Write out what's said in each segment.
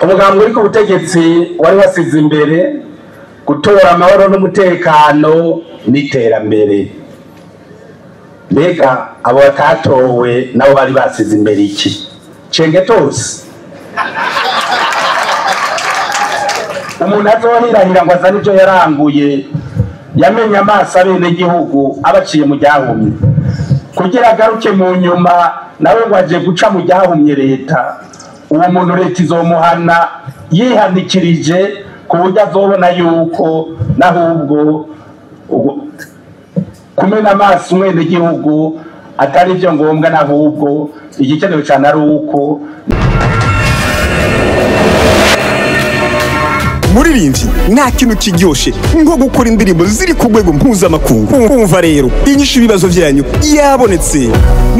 umugambwe uri ku butegetsi wari wasize imbere gutora amahoro n'umutekano n'iterambere. Mbega abo batatowe nabo bari basize imbere iki? Cengetose umuntu azohirahira ngo azane ibyo yaranguye, yamenye amaso abene gihugu abaciye mu ryahumye kugira agaruke mu nyuma nawe ngo aje guca mu ryahumye leta. Uwo muntu leta izomuhana yihanikirije ku buryo azobona yuko nahubwo kumena amaso umwene gihugu atari byo ngombwa, nahubwo igikenewe cyane ari uko muririmbyi nta kintu kiryoshe nko gukora indirimbo ziri ku rwego mpuzamakungu. Umva rero inyishu ibibazo byanyu yabonetse.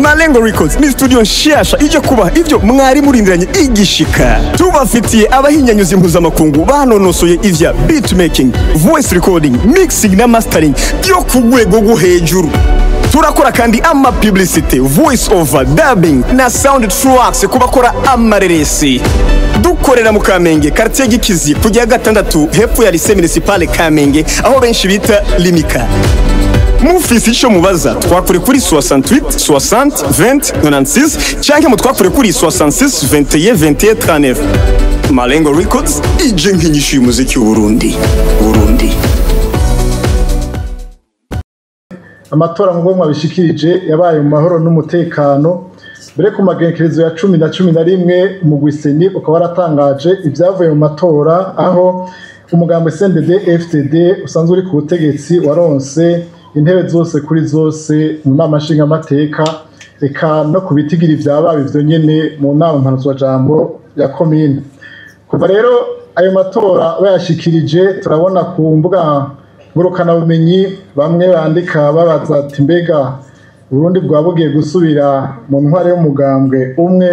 Malengo Records ni studio nshasha ije kubaha ibyo mwari murindiranye igishika. Tubafitiye abahinyanyuzi mpuzamakungu banonosoye ivya beatmaking, voice recording, mixing na mastering byo ku rwego rwo hejuru. Turakora kandi ama publicity, voice over, dubbing na sound tracks kubakora amareresi. Dukorera mu Kamenge quartier Gikizi kujya gatandatu hepfo ya lycée municipal Kamenge aho benshi bita Limika. Mufisi ico mubaza twakure kuri 68 60 20 96 cyangwa mutwakure kuri 66 21 21 39. Malengo Records ije nk'inyishu y'umuziki w'Uburundi. Amatora ngomwa bishikirije yabaye mu mahoro n'umutekano. Mbere ku magenekerezo ya 10 na 11 umugwiseni ukaba waratangaje ibyavuye mu matora, aho umugambwe CNDD FDD usanzwe uri ku butegetsi waronse intebe zose kuri zose mu nama nshingamateka, eka no ku bitigiri vyabaye ivyo nyene mu nama mpanuzwajambo ya komine. Kuva rero ayo matora bayashikirije, turabona ku mbuga ngurukana bumenyi bamwe bandika babaza ati mbega Burundi bwabugiye gusubira mu ntware y'umugambwe umwe,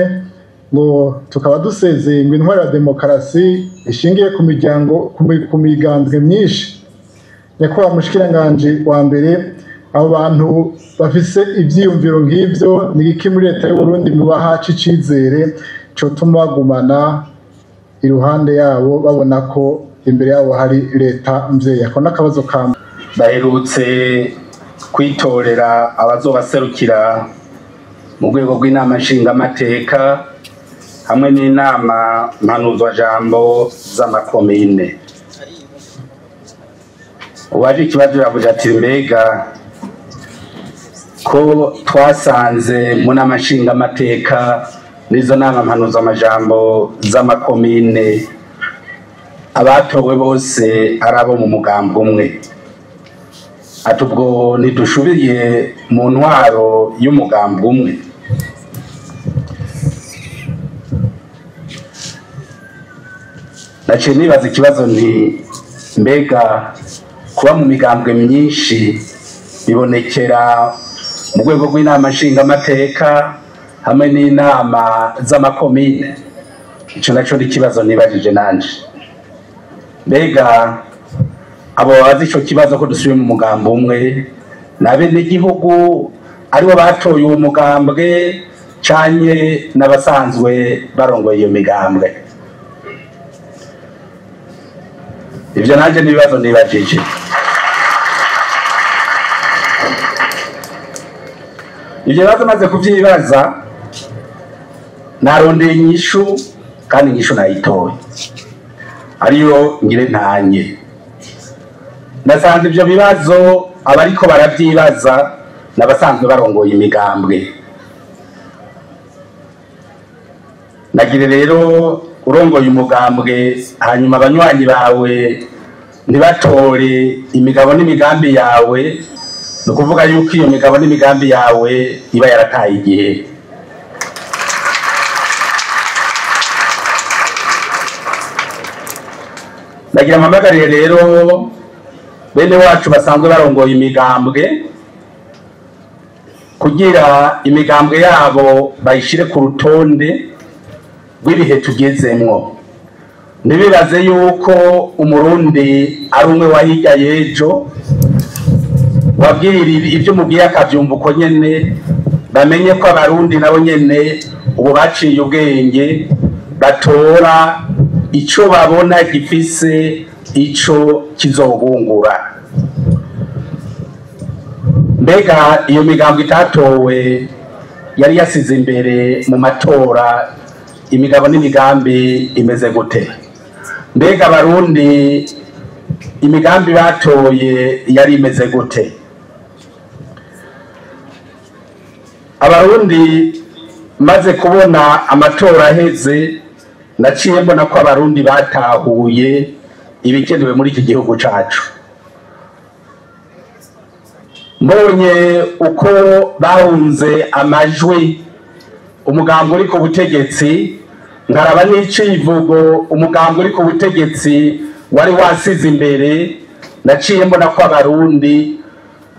ngo tukaba dusezeye ngo intware ya demokarasi ishingiye ku migambwe myinshi. Nyakubahwa mushikiranganje wa mbere, abo bantu bafise ivyiyumviro nk'ivyo ni iki muri leta y'u Burundi mubaha icizere cyo tuma bagumana iruhande yabo babona ko imbere yabo hari leta mvyeyi? Ako nakabazo kamba baherutse kwitorera abazobaserukira mu rwego rw'inama nshingamateka hamwe n'inama mpanuzwajambo z'amakomine. Uwaje ikibazo yavuze ati mbega ko twasanze mu nama nshingamateka n'izo nama mpanuzwamajambo z'amakomine abatowe bose ari abo mu mugambwe umwe, ati ubwo ntidushubiye mu ntwaro y'umugambwe umwe? Naciye nibaza ikibazo nti mbega kuba mu migambwe myinshi bibonekera mu rwego rw'inama nshingamateka hamwe n'inama z'amakomine? Ico naco ni ikibazo nibajije nanje. Mbega abo bazi ico kibazo ko dusubiye mu mugambwe umwe n'abene gihugu aribo batoye uwo mugambwe canye n'abasanzwe barongoye iyo migambwe? Ivyo nanje nibibazo nibajije. Ivyo bibazo maze kuvyibaza narondeye inyishu, kandi inyishu nayitoye ariyo ngire ntanye. Nasanze ivyo bibazo abariko baravyibaza n'abasanzwe barongoye imigambwe. Nagire rero urongoye umugambwe hanyuma abanywanyi bawe ntibatore imigabo n'imigambi yawe, no kuvuga yuko iyo migabo n'imigambi yawe iba yarataye igihe. Nagira mpamagarire rero bene wacu basanzwe barongoye imigambwe kugira imigambwe yabo bayishire ku rutonde rw'ibihe tugezemwo. Ntibibaze yuko umurundi ari umwe wahirya y'ejo, wabwira ibyo mubwiye akavyumva uko nyene. Bamenye ko abarundi nabo nyene ubu baciye ubwenge, batora ico babona gifise ico kizobungura. Mbega iyo migambo itatowe yari yasize imbere mu matora imigabo n'imigambi imeze gute? Mbega abarundi imigambi batoye yari imeze gute? Abarundi maze kubona amatora aheze naciye mbona ko abarundi batahuye ibikenewe muri iki gihugu cacu. Mbonye uko bahunze amajwi umugambi uri ku butegetsi, nkaraba n'icivugo umugambi uri ku butegetsi wari wasize imbere, naciye mbona ko abarundi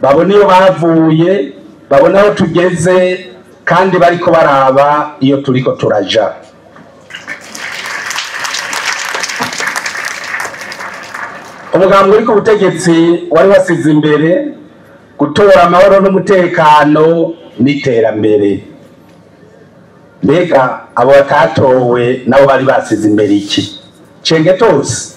babona iyo bavuye, babona aho tugeze, kandi bariko baraba iyo turiko turaja. Umugambi uri ku butegetsi wari wasize imbere gutora amahoro n'umutekano n'iterambere. Mbega abo batatowe nabo bari basize imbere iki? Cengetose.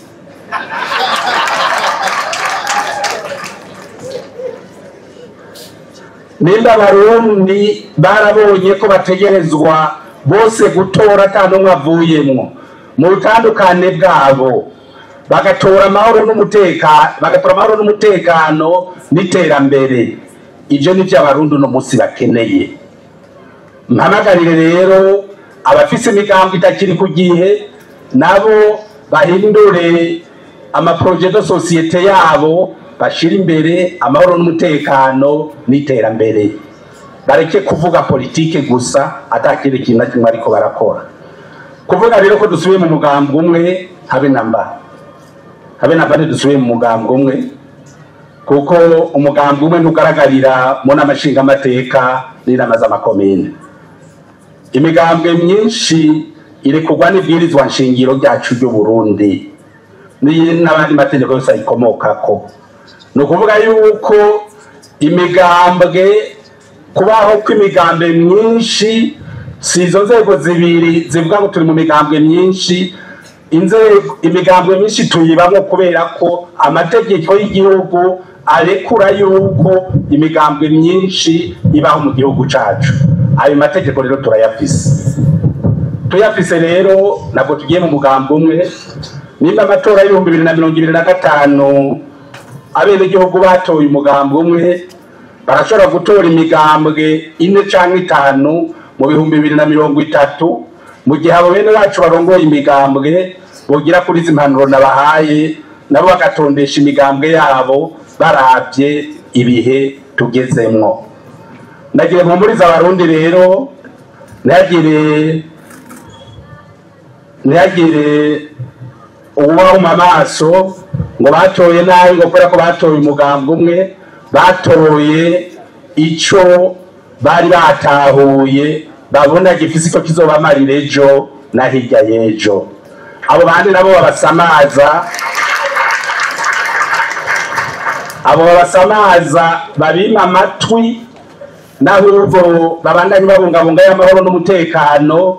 Nimba abarundi barabonye ko bategerezwa bose gutora ata n'umwe avuyemwo mu butandukane bwabo, bagatora amahoro n'umutekano n'iterambere, ivyo nivyo abarundi uno munsi bakeneye. Mpamagarire rero abafise imigambi itakiri ku gihe nabo bahindure amaprojet de societe yabo, bashira imbere amahoro n'umutekano n'iterambere, bareke kuvuga politike gusa atakiri kintu kimwe ariko barakora. Kuvuga rero ko dusubiye mu mugambi umwe habe namba dusubiye mu mugambi umwe, kuko umugambi umwe ntukaragarira mu n'amashinga amateka n'inama z'amakomine. Imigambwe myinshi irekurwa n'ibwirizwa nshingiro ryacu ry'u Burundi n'abandi mategeko yose ayikomokako. Ni ukuvuga yuko imigambwe, kubaho kw'imigambwe myinshi si izo nzego zibiri zivuga ngo turi mu migambwe myinshi, imigambwe myinshi tuyibamo kubera ko amategeko y'igihugu arekura yuko imigambwe myinshi ibaho mu gihugu cacu. Ayo mategeko rero tuyafise rero nabwo tugiye mu mugambi umwe. Nimba amatora y'ibihumbi 2025 abenegihugu batoye umugambi umwe, barashobora gutora imigambwe 4 canke 5 mu bihumbi 2030, mu gihe abo bene bacu barongoye imigambwe bogira kuri izi mpanuro nabahaye, nabo bagatondesha imigambwe yabo baravye ibihe tugezemwo. Nagiye mpumuriza abarundi rero, ntihagire uwubahuma amaso ngo batoye nabi ngo kubera ko batoye umugambi umwe, batoye ico bari batahuye babona gifise ko kizobamarira ejo na hirya y'ejo. Abo bandi nabo babasamaza babima amatwi, n'ahubwo babandanye babungabunga y'amahoro n'umutekano,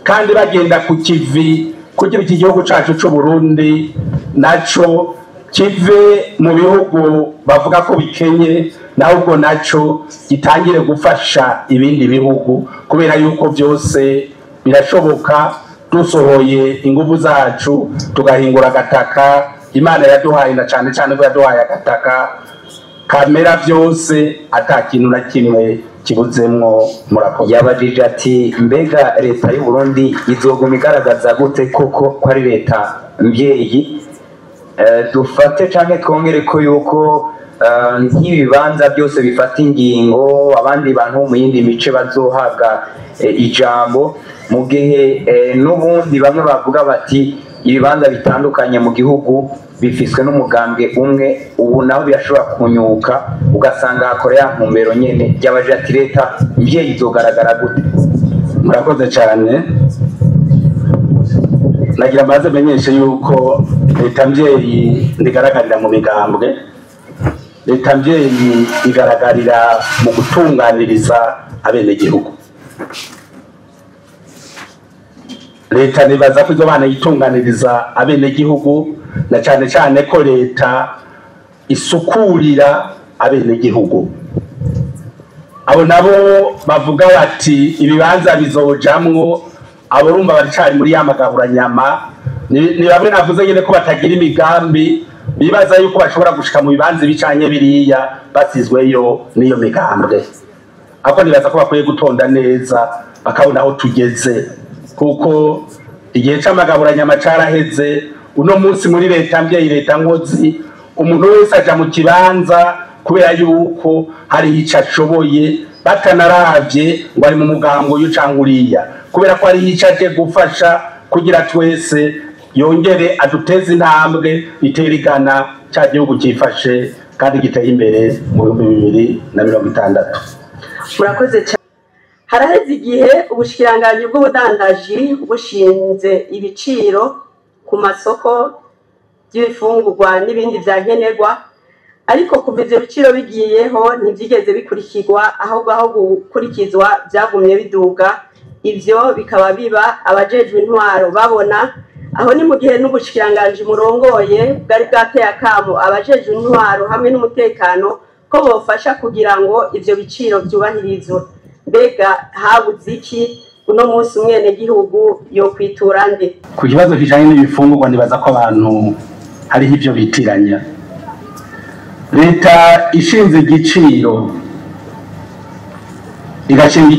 kandi bagenda ku kivi kugira iki gihugu cacu c'u Burundi naco kive mu bihugu bavuga ko bikenye, nahubwo naco gitangire gufasha ibindi bihugu, kubera yuko byose birashoboka dusohoye ingufu zacu tugahingura agataka Imana yaduhaye, na cane cane ko yaduhaye agataka kamera byose ata kintu na kimwe kibuzemwo. Murakoze. Yabajije ati mbega leta y'u Burundi izoguma igaragaza gute koko ko ari leta mbyeyi? Dufate canke twongere ko yuko nk'ibibanza byose bifata ingingo abandi bantu mu yindi mice bazohabwa ijambo, mu gihe n'ubundi bamwe bavuga bati ibibanza bitandukanye mu gihugu bifiswe n'umugambwe umwe, ubu naho birashobora kunyuka ugasanga hakora ya ntumbero nyene. Yabaje ati leta mbyeyi izogaragara gute? Murakoze cyane. Nagira maze menyeshe yuko leta mbyeyi ndigaragarira mu migambwe. Leta mbyeyi igaragarira mu gutunganiriza abenegihugu. leta nibaza ko izo bana yitunganiriza abenegihugu, na cyane cyane ko leta isukurira abenegihugu. Abo nabo bavuga bati ibibanza bizojamwo, abo urumva baricari muri ya magaburanyama, ni bamwe navuze nyine ko batagira imigambi, bibaza yuko bashobora gushika mu bibanza bicanye biriya basizweyo n'iyo migambwe. Ako nibaza ko bakwiye gutonda neza bakabona aho tugeze, kuko igihe c'amagaburanyama caraheze. Uno munsi muri leta mbyeyi, leta nkozi, umuntu wese aja mu kibanza kubera yuko hari ico ashoboye, batanaravye ngo ari mu mugambo y'ucanguriya, kubera ko hari ico aje gufasha kugira twese yongere aduteze intambwe iterigana cya gihugu cyifashe kandi giteye imbere mu 2060. Murakoze cyane. Haraheze igihe ubushikiranganji bw'ubudandaji bushinze ibiciro ku masoko y'ibifungurwa n'ibindi vyankenerwa, ariko kuva ivyo biciro bigiyeho ntivyigeze bikurikirwa, ahubwo aho gukurikizwa vyagumye biduga. Ivyo bikaba biba abajejwe intwaro babona, aho ni mu gihe n'ubushikiranganji murongoye bwari bwateye akamo abajejwe intwaro hamwe n'umutekano ko bofasha kugira ngo ivyo biciro vyubahirizwe. Mbega habuze iki uno munsi umwenegihugu yo kwitura nde? Ku kibazo kijanye n'ibifungurwa nibaza ko abantu hariho ivyo bitiranya. Leta ishinze igiciro, igashinga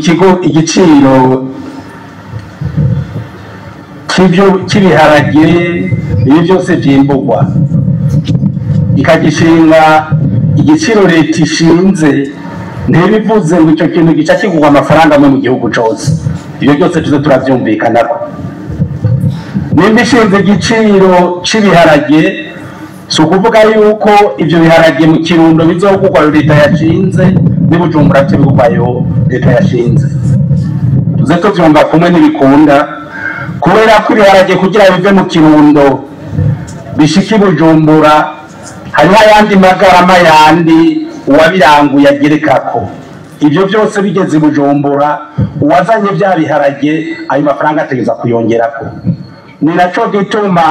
igiciro cy'ibiharage, ibi byose vyimburwa, ikagishinga igiciro leta ishinze, ntibivuze ngo icyo kintu gica kigurwa amafaranga amwe mu gihugu cose. Ibyo byose tuze turavyumvikanako. Nimba ishinze igiciro c'ibiharage, si ukuvuga yuko ivyo biharage mu Kirundo bizogurwa leta yashinze, n'Ibujumbura bigurwayo leta yashinze. Tuze tuvyumva kumwe n'ibikunda, kubera ko ibiharage kugira bive mu Kirundo bishika Ibujumbura hariho ayandi magarama yandi uwabiranguye agerekako. Ivyo byose bigeze Ibujumbura, uwazanye vya biharage ayo mafaranga ategeza kuyongerako. Ni naco gituma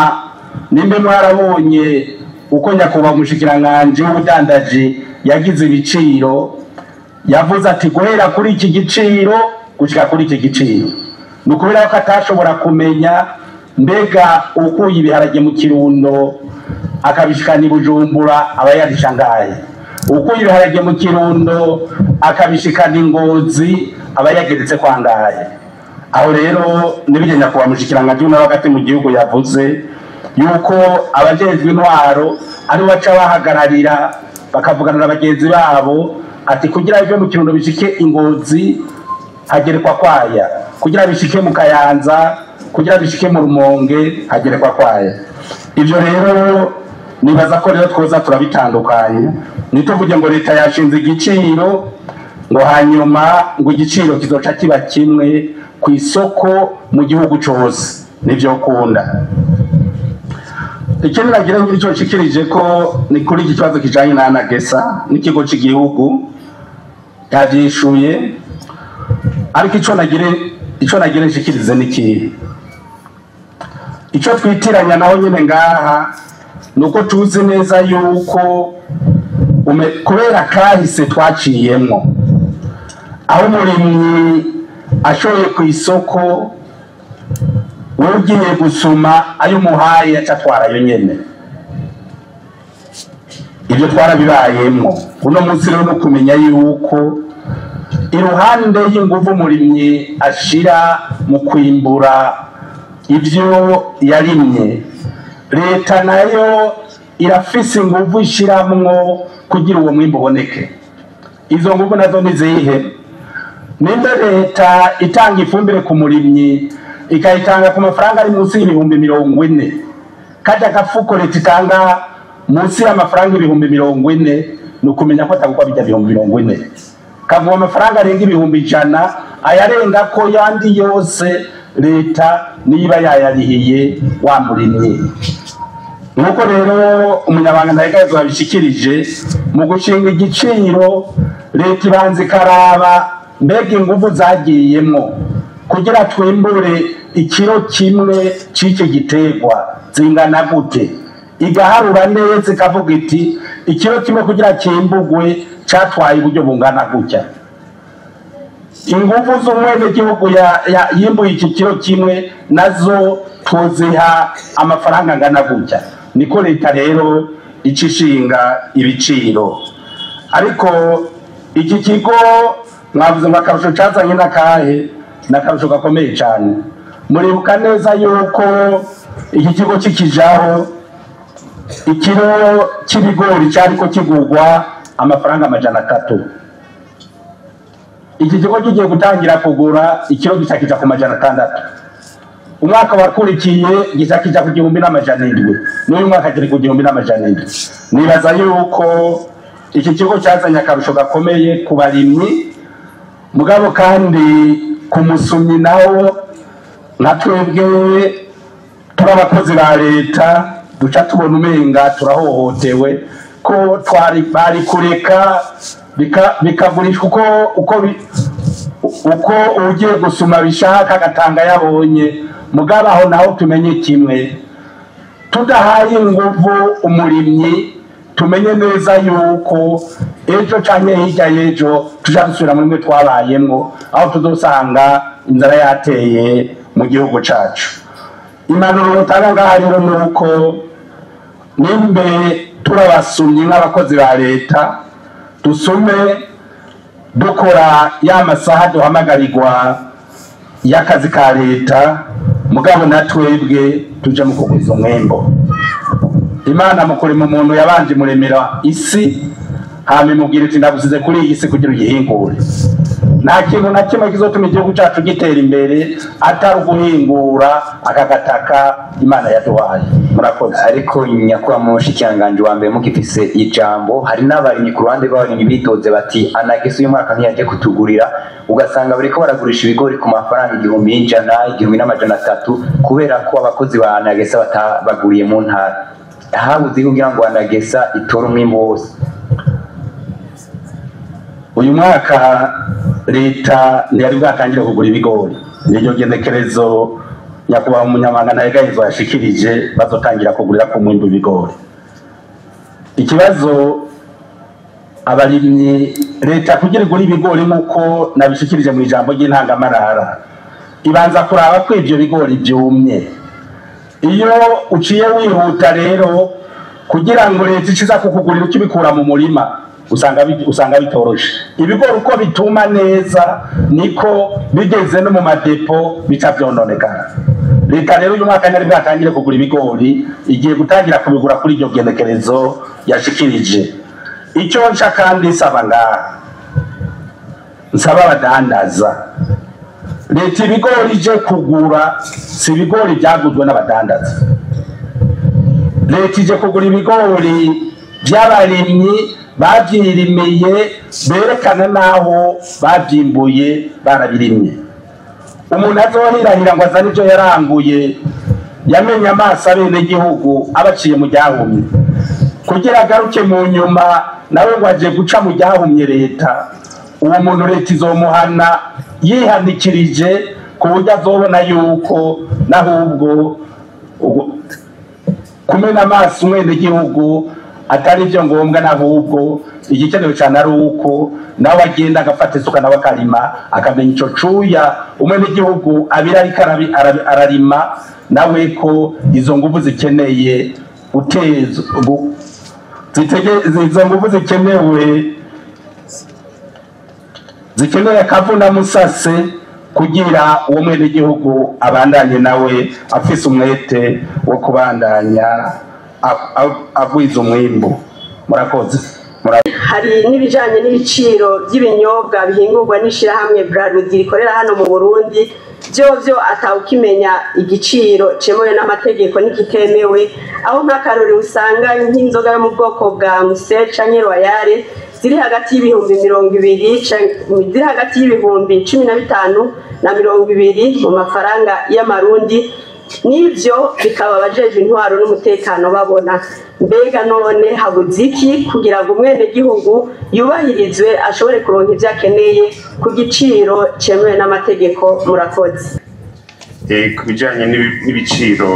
nimbe mwarabonye uko nyakubahwa umushikiranganji w'ubudandaji yagize ibiciro, yavuze ati guhera kuri iki giciro gushika kuri iki giciro. Ni ukubera ko atashobora kumenya mbega ukuye ibiharage mu Kirundo akabishikana Ibujumbura aba yarishangaye, ukuye ibiharage mu Kirundo akabishikana Ingozi aba yageretse kwangaye. Aho rero nibigenda kuba mushikiranganje n'abagati mu gihugu yavuze yuko abajejwe intwaro ari baca bahagararira bakavugana n'abagenzi babo ati kugira bive mu Kirundo bishike Ingozi hagerekwa kwaya, kugira bishike mu Kayanza, kugira bishike mu Rumonge hagerekwa kwaya. Ivyo rero nibaza ko rero twoza turabitandukanye, nituvuge ngo leta yashinze igiciro ngo hanyuma ngo igiciro kizoca kiba kimwe ku isoko mu gihugu cose, nivyo kunda. Ikindi nagira ngira ico nshikirije ko ni kuri iki kibazo kijanye na Anagesa n'ikigo cy'igihugu yavyishuye, ariko ico nagira nshikirize niki ico twitiranya naho nyene ngaha, nuko tuzi neza yuko kubera kahise twaciyemwo, aho umurimyi ashoye ku isoko ugiye gusuma ayo muhaye acatwarayo nyene. Ibyo twarabibayemwo. Uno munsi rero no kumenya yuko iruhande y'inguvu umurimyi ashira mu kwimbura ivyo yarimye, leta nayo irafise inguvu ishiramwo kugira uwo mwimbo uboneke. Izo nguvu nazo nizihe? Nimba leta itanga ifumbire ku murimyi ikayitanga ku mafaranga ari munsi y'ibihumbi 40, kaja gafuko leta itanga munsi y'amafaranga ibihumbi 40, nukumenya ko atagukwa bijya ibihumbi 40, kavuga amafaranga arenga ibihumbi 100, ayarenga ko yandi yose leta niba yayarihiye wa murimyi. Nuko rero umunyabanga ntayikazo babishikirije mu gushinga igiciro, leta ibanze karaba mbega inguvu zagiyemwo kugira twimbure ikiro kimwe c'iki giterwa zingana gute, igaharura neza ikavuga iti ikiro kimwe kugira kimbugwe catwaye uburyo bungana gutya. Inguvu z'umwenegihugu yimbuye iki kiro kimwe nazo tuziha amafaranga angana gutya. Niko leta rero icishinga ibiciro. Ariko iki kigo mwavuze ngo akarusho cazanye n'akahe, n'akarusho gakomeye cyane. Muribuka neza yuko iki kigo kikijaho ikiro cy'ibigori cyariko kigurwa amafaranga 300. Iki kigo kigiye gutangira kugura ikiro gisakija ku 600. Umwaka wakurikiye gisakija ku 1700. N'uyu mwaka kiri ku 1700. Nibaza yuko iki kigo cyazanye akarusho gakomeye ku barimyi, mugabo kandi ku musumyi nawo nka twebwe turabakozi ba leta duca tubona umenga turahohotewe ko bari kureka bikagurishwa uko ugiye gusuma bishaka agatanga yabonye. Mugabo aho naho tumenye kimwe, tudahaye inguvu umurimyi, tumenye neza yuko ejo canke hirya y'ejo tuja dusubira muri mwe twabayemwo, aho tuzosanga inzara yateye mu gihugu cacu. Impanuro rutanga ngaha rero nuko nimbe turabasumye nk'abakozi ba leta, dusume dukora ya masaha duhamagarirwa y'akazi ka leta, mugabo na twebwe tuje mu kugwiza umwembo. Imana mu kurema umuntu yabanje muremera isi, hama imubwira iti ndagusize kuri iyi si kugira uyihingure. Nta kintu na kimwe kizotuma igihugu cacu gitera imbere atari uguhingura akagataka Imana yaduhaye. Murakoze. Ariko nyakwa mushikiranganje wa mbere mugifise ijambo, hari n'abarimyi ku ruhande rw'abarimyi bidoze bati anagese uyu mwaka ntiyaje kutugurira, ugasanga bariko baragurisha ibigori ku mafaranga 1100, 1300 kubera ko abakozi ba anagese batabaguriye mu ntara. Habuze kugira ngo anagesa itora umwimbo wose. Uyu mwaka leta ntiyari bwatangire kugura ibigori, niryo gendekerezo nyakubahwa umunyamabanga ntahegahizo yashikirije bazotangira kugurira ku mwimbo ibigori. Ikibazo abarimyi leta kugira igura ibigori nkuko nabishikirije mu ijambo ry'intangamarara, ibanza kuraba ko ivyo bigori byumye. Iyo uciye wihuta rero kugira ngo leta iciza kukugurira ukibikura mu murima, usanga bitoroshe. Ibigori uko bituma neza niko bigeze no mu madepo bica vyononekana. Leta rero uyu mwaka ntiyari bwatangire kugura ibigori, igiye gutangira kubigura kuri iryo gendekerezo yashikirije. Icyo nca kandi nsaba ngaha, nsaba abadandaza, leta ibigori ije kugura si ibigori byaguzwe n'abadandaza. Leta ije kugura ibigori by'abarimyi bavyirimiye, berekana naho bavyimbuye barabirimye. Umuntu azohirahira ngo azane ivyo yaranguye yamenye amaso abenegihugu abaciye mu ryahumye, kugira agaruke mu nyuma nawe ngo aje guca mu ryahumye leta. Uwo muntu leta izomuhana yihanikirije ku buryo azobona yuko nahubwo kumena amaso umwenegihugu atari byo ngombwa, nahubwo igikenewe cyane ari uko nawe agenda agafata isuka nawe akarima, akamenya ico cuya umwenegihugu abira ariko ararima, nawe ko izo nguvu zikeneye izo nguvu zikeneye akavuna musase kugira uwo mwenegihugu abandanye nawe afise umwete wo kubandanya agwiza umwimbu. Murakoze. Hari n'ibijanye n'ibiciro by'ibinyobwa bihingurwa n'ishirahamwe Braludi rikorera hano mu Burundi, byo atawukimenya igiciro cemewe n'amategeko n'ikitemewe, aho nk'akarori usanga nk'inzoga yo mu bwoko bwa Musel canke Royal ziri hagati y'ibihumbi 200, ziri hagati y'ibihumbi 15 na 20 mu mafaranga y'amarundi. Nivyo bikaba abajeje intwaro n'umutekano babona. Mbega none habuze iki kugira ngo umwenegihugu yubahirizwe ashobore kuronka ivyo akeneye ku giciro cemewe n'amategeko? Murakoze. ku bijyanye n'ibiciro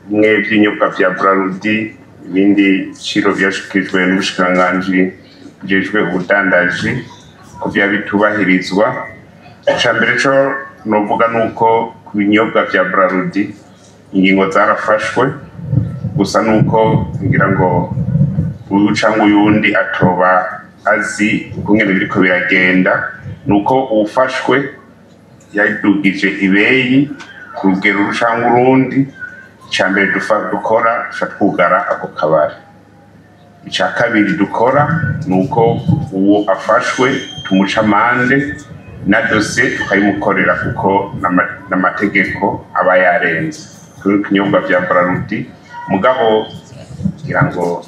bimwe by'inyobwa bya Braludi ibindi biciro byashikirijwe n'ubushikiranganji bujejwe ubudandaji ko byaba bitubahirizwa. Icya mbere cyo novuga nuko ku binyobwa bya Braludi ingingo zarafashwe, gusa nuko ngira ngo uyu cyangwa uyundi atoba azi ukungene biriko biragenda, nuko ufashwe yadugije ibeyi ku rugero cyangwa urundi. Icya mbere dukora twugara ako kabari. Icya kabiri dukora nuko uwo afashwe tumuca amande na dosiye tukayimukorera kuko n'amategeko aba yarenze kuri ibinyobwa bya Braludi. Mugabo ngira ngo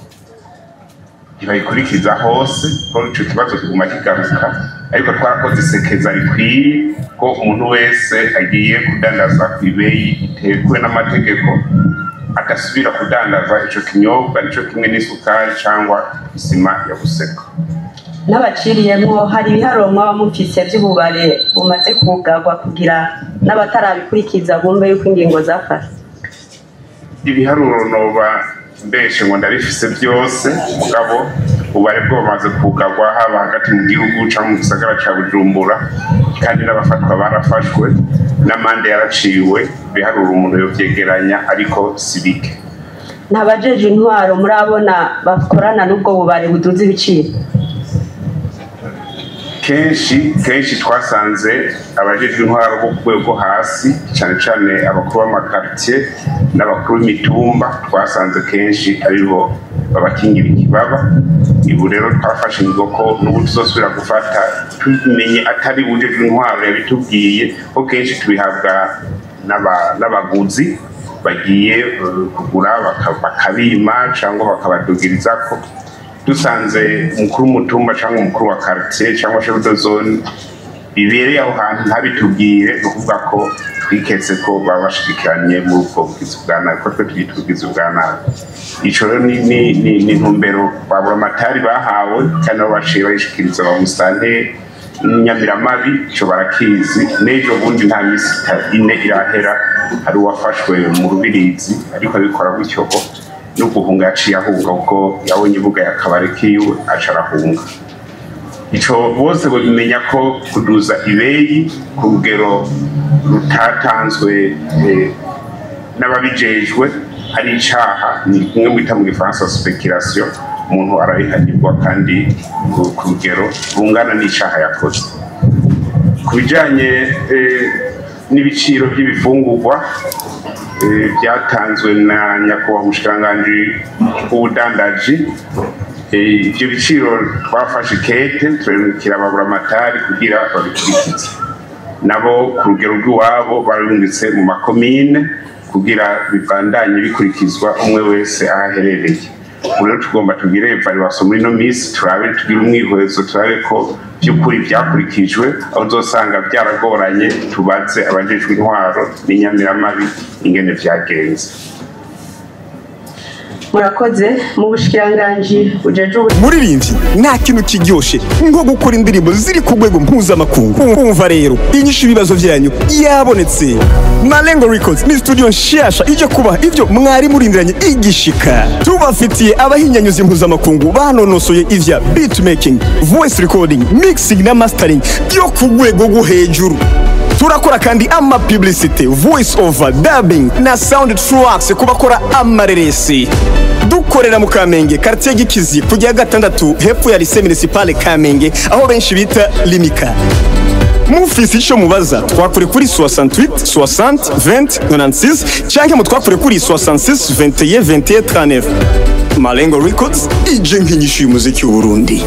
ntibayikurikiza hose ko icyo kibazo kiguma kigaruka, ariko twarakoze isekeza rikwiye ko umuntu wese agiye kudandaza ku ibeyi itekwe n'amategeko agasubira kudandaza icyo kinyobwa nicyo kimwe n'isukari cyangwa isima ya Buseko. N'abaciriyemo hari ibiharuro mwaba mufise by'ububare bumaze kugarwa kugira n'abatarabikurikiza bumve yuko ingingo zafashwe? Ibiharuro noba mbeshe ngo ndabifise byose, mugabo ubare bwo bamaze kugarwa haba hagati mu gihugu cyangwa mu gisagara cya Bujumbura, kandi n'abafatwa barafashwe n'amande yaraciwe. Ibiharuro umuntu yovyegeranya ariko sibike. N'abajeje intwaro murabona bakorana n'ubwo bubare buduze ibiciro? Kenshi twasanze abajejwe intwaro bo ku rwego hasi, cyane cyane abakuru b'amakartier n'abakuru b'imitumba, twasanze kenshi aribo babakingira ikibaba. Ibu rero twafashe ingo ko n'ubu tuzosubira gufata tumenye atari bujejwe intwaro yabitubwiye ko kenshi tubihabwa n'abaguzi bagiye kugura bakabima cyangwa bakabadugirizako. Dusanze umukuru w'umutumba cyangwa umukuru wa quartier cyangwa chef de zone bibereye aho hantu ntabitubwire, ukuvuga ko twiketse ko babashikiranye mu ubwo bugizi bwa nabi, ko twe twitugize bwa nabi. Ico rero ni intumbero babura amatari bahawe, kandi abo baciye bayishikiriza ba musante Nyamiramabi. Ico barakizi. N'ejo bundi nta misi ine irahera hari uwafashwe mu Rubirizi ariko abikora gutyo ko no guhunga yaciye ahunga kuko yabonye ibuga yakabare kiwe aca arahunga. Ico bose bimenya ko kuduza ibeyi ku rugero rutatanzwe n'ababijejwe ari icaha, ni kumwe mwita mu Gifaransa speculation. Umuntu arabihanirwa kandi ku rugero rungana n'icaha yakoze. Ku bijanye n'ibiciro by'ibifungurwa byatanzwe na nyakubahwa umushikiranganji w'ubudandaji, ibyo biciro twafashe kete turabikira babura amatari kugira babikurikize. Nabo ku rugero rw'iwabo barabinditse mu makomine kugira bibandanye bikurikizwa umwe wese ahaherereye. Rero tugomba tugire evaluation muri no misi, turabe tugire umwihwezo, turabe ko by'ukuri byakurikijwe. Aho uzosanga byaragoranye tubaze abajejwe intwaro n'Inyamiramabi ingene byagenze. Murakoze mu bushikiranganji bujeje muririmbyi nta kintu kiryoshe nko gukora indirimbo ziri ku rwego mpuzamakungu. Umva rero inyishu ibibazo byanyu yabonetse. Malengo Records ni studio nshasha ije kubaha ivyo mwari murindiranye igishika. Tubafitiye abahinyanyuzi mpuzamakungu banonosoye ivya beatmaking, voice recording, mixing na mastering byo ku rwego rwo hejuru. Turakora kandi ama publicity, voice over, dubbing na sound tracks kubakora amareresi. Dukorera mu Kamenge, quartier Gikizi, kujya gatandatu hepfo ya lycée municipal Kamenge, aho benshi bita Limika. Mufisi ico mubaza twakure kuri 68 60 20 96 cyangwa mutwakure kuri 66 21 21 39. Malengo Records ije nk'inyishu y'umuziki w'Uburundi.